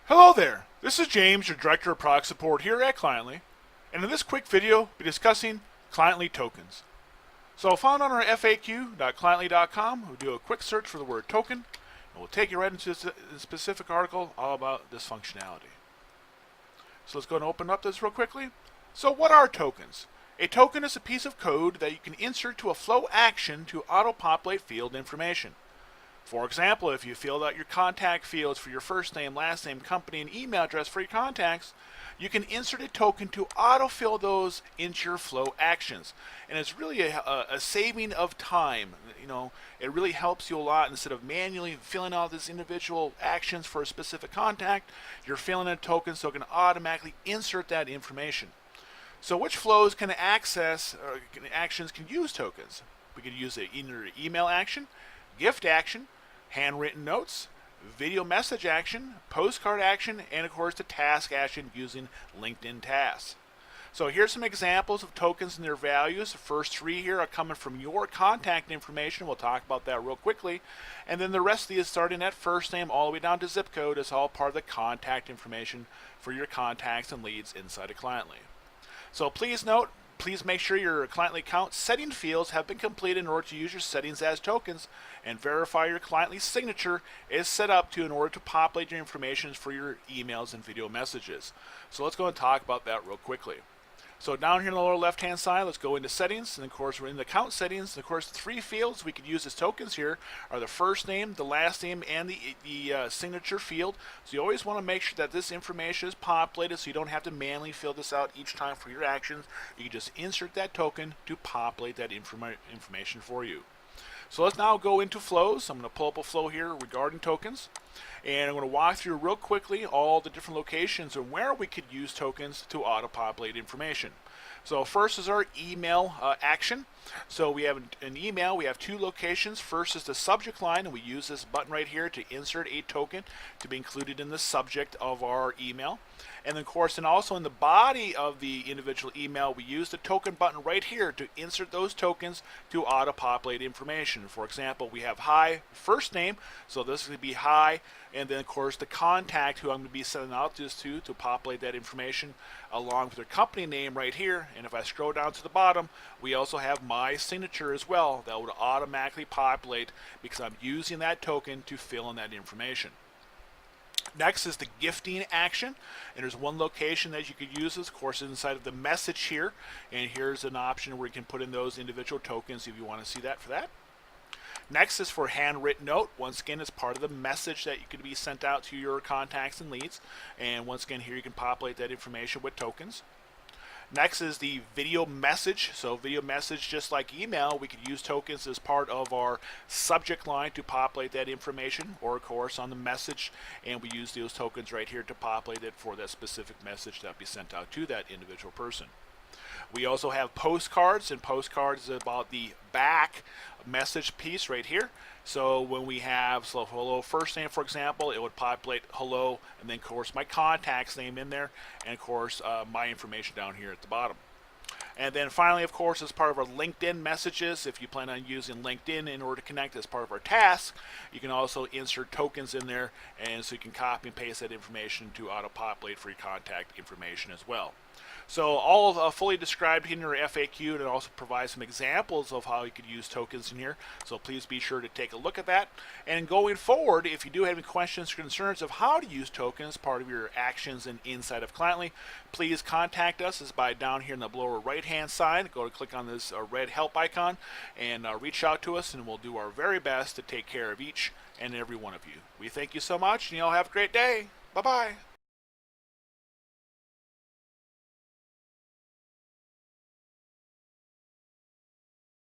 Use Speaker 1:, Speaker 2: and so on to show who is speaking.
Speaker 1: Hello there, this is James, your Director of Product Support here at Cliently, and in this quick video, we'll be discussing Cliently tokens. So found on our FAQ.cliently.com, we'll do a quick search for the word token, and we'll take you right into a specific article all about this functionality. So let's go and open up this real quickly. So what are tokens? A token is a piece of code that you can insert to a flow action to auto-populate field information. For example, if you filled out your contact fields for your first name, last name, company, and email address for your contacts, you can insert a token to autofill those into your flow actions. And it's really a saving of time. It really helps you a lot. Instead of manually filling out these individual actions for a specific contact, you're filling in a token so it can automatically insert that information. So which flows can access, or actions can use tokens? We could use either an email action, gift action, handwritten notes, video message action, postcard action, and of course the task action using LinkedIn tasks. So here's some examples of tokens and their values. The first three here are coming from your contact information. We'll talk about that real quickly. And then the rest of these, starting at first name all the way down to zip code, is all part of the contact information for your contacts and leads inside of Cliently. So please note, please make sure your Cliently account setting fields have been completed in order to use your settings as tokens, and verify your Cliently signature is set up in order to populate your information for your emails and video messages. So let's go and talk about that real quickly. So down here in the lower left hand side, let's go into settings, and of course we're in the account settings, and of course the three fields we could use as tokens here are the first name, the last name, and the signature field. So you always want to make sure that this information is populated so you don't have to manually fill this out each time for your actions. You can just insert that token to populate that information for you. So let's now go into flows. I'm going to pull up a flow here regarding tokens, and I'm going to walk through real quickly all the different locations and where we could use tokens to auto-populate information. So first is our email action. So we have an email, we have two locations. First is the subject line, and we use this button right here to insert a token to be included in the subject of our email. And then of course, and also in the body of the individual email, we use the token button right here to insert those tokens to auto-populate information. For example, we have hi, first name, so this would be hi, and then of course the contact who I'm going to be sending out this to populate that information, along with their company name right here. And if I scroll down to the bottom, we also have my signature as well that would automatically populate because I'm using that token to fill in that information. Next is the gifting action, and there's one location that you could use this, of course, inside of the message here, and here's an option where you can put in those individual tokens if you want to see that for that. Next is for handwritten note. Once again, it's part of the message that you could be sent out to your contacts and leads, and once again here you can populate that information with tokens. Next is the video message. So video message, just like email, we could use tokens as part of our subject line to populate that information, or of course on the message, and we use those tokens right here to populate it for that specific message that be sent out to that individual person. We also have postcards, and postcards is about the back message piece right here. So when we have hello first name, for example, it would populate hello, and then of course my contact's name in there, and of course my information down here at the bottom. And then finally, of course, as part of our LinkedIn messages, if you plan on using LinkedIn in order to connect as part of our task, you can also insert tokens in there, and so you can copy and paste that information to auto-populate for your contact information as well. So all fully described in your FAQ, and it also provides some examples of how you could use tokens in here. So please be sure to take a look at that. And going forward, if you do have any questions or concerns of how to use tokens as part of your actions and inside of Cliently, please contact us. It's by down here in the lower right hand side. Go to click on this red help icon and reach out to us, and we'll do our very best to take care of each and every one of you. We thank you so much, and you all have a great day. Bye-bye.